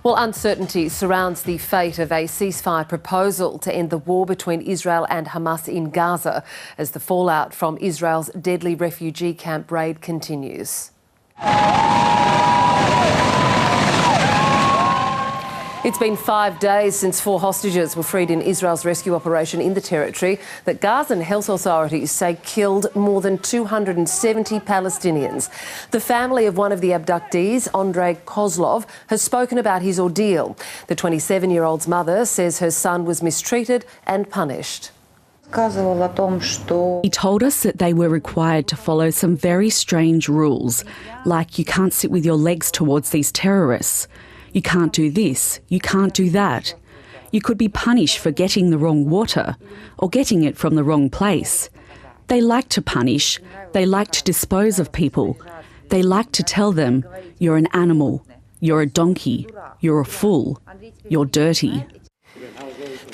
Well, uncertainty surrounds the fate of a ceasefire proposal to end the war between Israel and Hamas in Gaza as the fallout from Israel's deadly refugee camp raid continues. It's been 5 days since 4 hostages were freed in Israel's rescue operation in the territory that Gazan health authorities say killed more than 270 Palestinians. The family of one of the abductees, Andrei Kozlov, has spoken about his ordeal. The 27-year-old's mother says her son was mistreated and punished. He told us that they were required to follow some very strange rules, like you can't sit with your legs towards these terrorists. You can't do this, you can't do that. You could be punished for getting the wrong water or getting it from the wrong place. They like to punish, they like to dispose of people. They like to tell them, you're an animal, you're a donkey, you're a fool, you're dirty.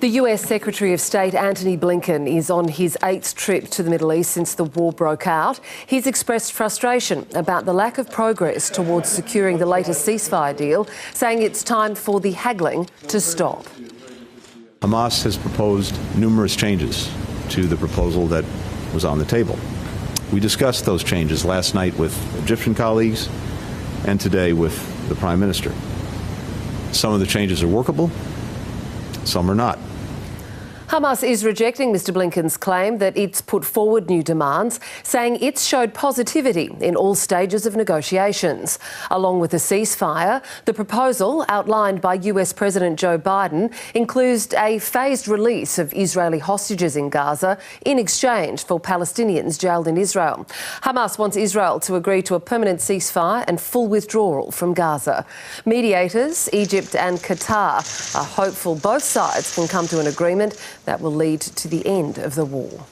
The US Secretary of State Antony Blinken is on his 8th trip to the Middle East since the war broke out. He's expressed frustration about the lack of progress towards securing the latest ceasefire deal, saying it's time for the haggling to stop. Hamas has proposed numerous changes to the proposal that was on the table. We discussed those changes last night with Egyptian colleagues and today with the Prime Minister. Some of the changes are workable, some are not. Hamas is rejecting Mr Blinken's claim that it's put forward new demands, saying it's showed positivity in all stages of negotiations. Along with a ceasefire, the proposal outlined by US President Joe Biden includes a phased release of Israeli hostages in Gaza in exchange for Palestinians jailed in Israel. Hamas wants Israel to agree to a permanent ceasefire and full withdrawal from Gaza. Mediators, Egypt and Qatar, are hopeful both sides can come to an agreement that will lead to the end of the war.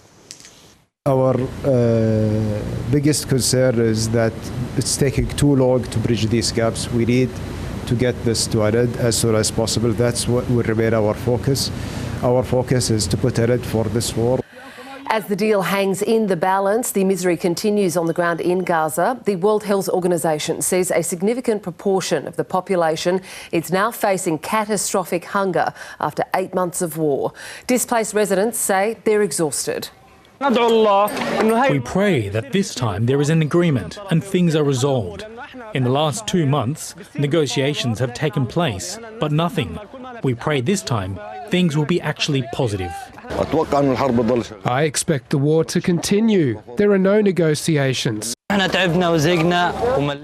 Our biggest concern is that it's taking too long to bridge these gaps. We need to get this to an end as soon as possible. That's what will remain our focus. Our focus is to put an end for this war. As the deal hangs in the balance, the misery continues on the ground in Gaza. The World Health Organization says a significant proportion of the population is now facing catastrophic hunger after 8 months of war. Displaced residents say they're exhausted. We pray that this time there is an agreement and things are resolved. In the last 2 months, negotiations have taken place, but nothing. We pray this time things will be actually positive. I expect the war to continue. There are no negotiations.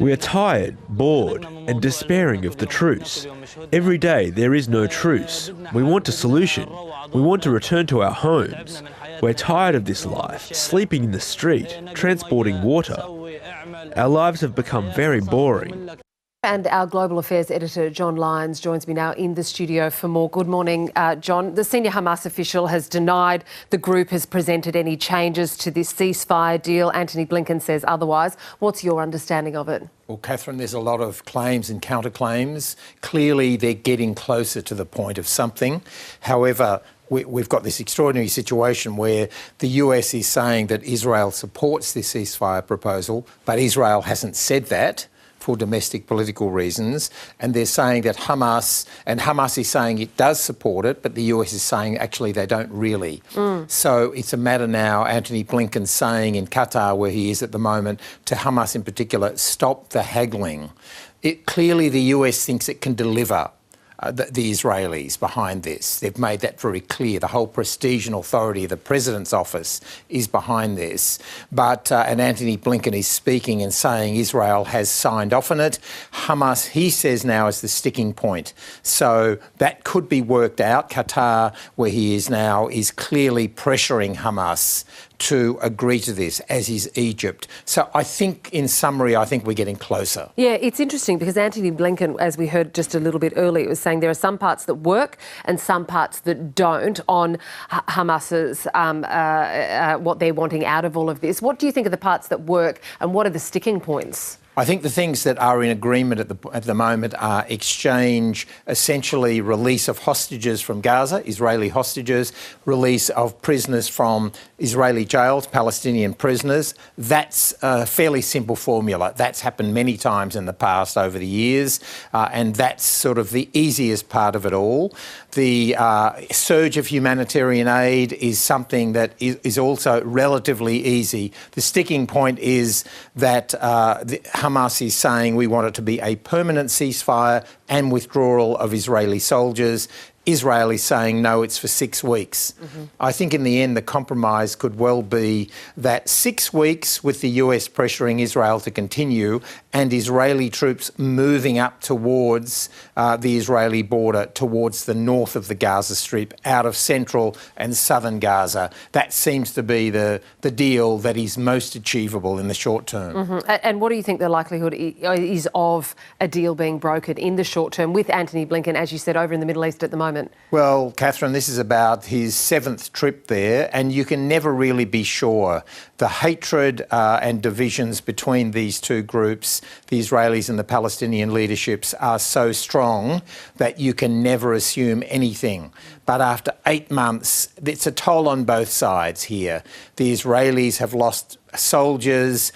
We are tired, bored and despairing of the truce. Every day there is no truce. We want a solution. We want to return to our homes. We're tired of this life, sleeping in the street, transporting water. Our lives have become very boring. And our Global Affairs editor, John Lyons, joins me now in the studio for more. Good morning, John. The senior Hamas official has denied the group has presented any changes to this ceasefire deal. Antony Blinken says otherwise. What's your understanding of it? Well, Catherine, there's a lot of claims and counterclaims. Clearly, they're getting closer to the point of something. However, we've got this extraordinary situation where the US is saying that Israel supports this ceasefire proposal, but Israel hasn't said that for domestic political reasons, and they're saying that Hamas is saying it does support it, but the US is saying actually they don't really. So it's a matter now, Antony Blinken saying in Qatar, where he is at the moment, to Hamas in particular, stop the haggling. Clearly the US thinks it can deliver. The Israelis behind this. They've made that very clear. The whole prestige and authority of the President's office is behind this. But, and Antony Blinken is speaking and saying Israel has signed off on it. Hamas, he says now, is the sticking point. So that could be worked out. Qatar, where he is now, is clearly pressuring Hamas to agree to this, as is Egypt. So I think, in summary, I think we're getting closer. Yeah, it's interesting because Antony Blinken, as we heard just a little bit earlier, was saying there are some parts that work and some parts that don't on Hamas's, what they're wanting out of all of this. What do you think are the parts that work and what are the sticking points? I think the things that are in agreement at the moment are exchange, essentially release of hostages from Gaza, Israeli hostages, release of prisoners from Israeli jails, Palestinian prisoners. That's a fairly simple formula. That's happened many times in the past over the years, and that's sort of the easiest part of it all. The surge of humanitarian aid is something that is also relatively easy. The sticking point is that Hamas is saying we want it to be a permanent ceasefire and withdrawal of Israeli soldiers. Israel is saying, no, it's for 6 weeks. I think in the end the compromise could well be that 6 weeks with the US pressuring Israel to continue and Israeli troops moving up towards the Israeli border, towards the north of the Gaza Strip, out of central and southern Gaza. That seems to be the deal that is most achievable in the short term. And what do you think the likelihood is of a deal being brokered in the short term with Antony Blinken, as you said, over in the Middle East at the moment? Well, Catherine, this is about his 7th trip there, and you can never really be sure. The hatred and divisions between these two groups, the Israelis and the Palestinian leaderships, are so strong that you can never assume anything. But after 8 months, it's a toll on both sides here. The Israelis have lost soldiers,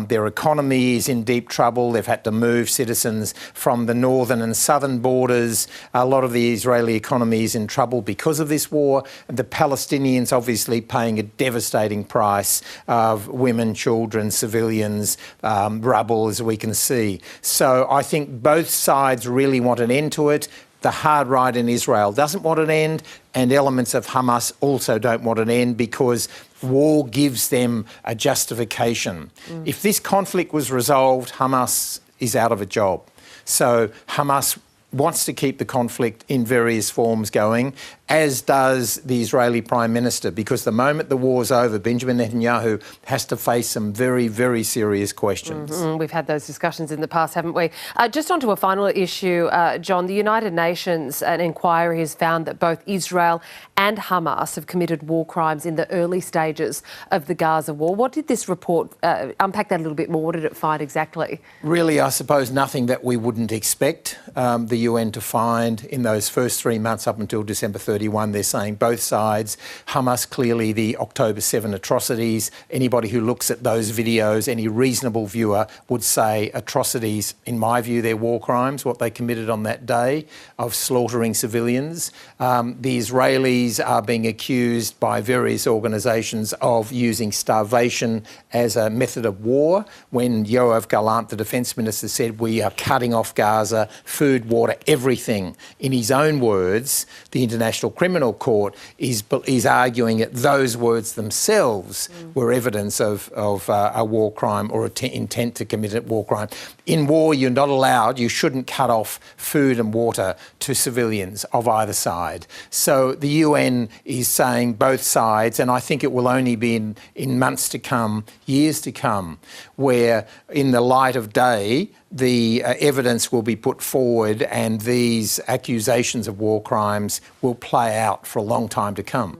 their economy is in deep trouble. They've had to move citizens from the northern and southern borders. A lot of the Israeli economy is in trouble because of this war. The Palestinians obviously paying a devastating price of women, children, civilians, rubble, as we can see. So I think both sides really want an end to it. The hard right in Israel doesn't want an end, and elements of Hamas also don't want an end because war gives them a justification. If this conflict was resolved, Hamas is out of a job. So Hamas wants to keep the conflict in various forms going, as does the Israeli Prime Minister, because the moment the war's over, Benjamin Netanyahu has to face some very, very serious questions. We've had those discussions in the past, haven't we? Just onto a final issue, John. The United Nations, an inquiry has found that both Israel and Hamas have committed war crimes in the early stages of the Gaza war. What did this report unpack that a little bit more? What did it find exactly? Really, I suppose nothing that we wouldn't expect the UN to find in those first 3 months up until December 31. They're saying both sides. Hamas, clearly the October 7 atrocities. Anybody who looks at those videos, any reasonable viewer would say atrocities. In my view, they're war crimes, what they committed on that day of slaughtering civilians. The Israelis are being accused by various organisations of using starvation as a method of war. When Yoav Gallant, the Defence Minister, said we are cutting off Gaza, food, water, everything. In his own words, the International Criminal Court is arguing that those words themselves were evidence of a war crime or intent to commit a war crime. In war, you're not allowed, you shouldn't cut off food and water to civilians of either side. So the UN is saying both sides, and I think it will only be in months to come, years to come, where in the light of day, the evidence will be put forward and these accusations of war crimes will play out for a long time to come.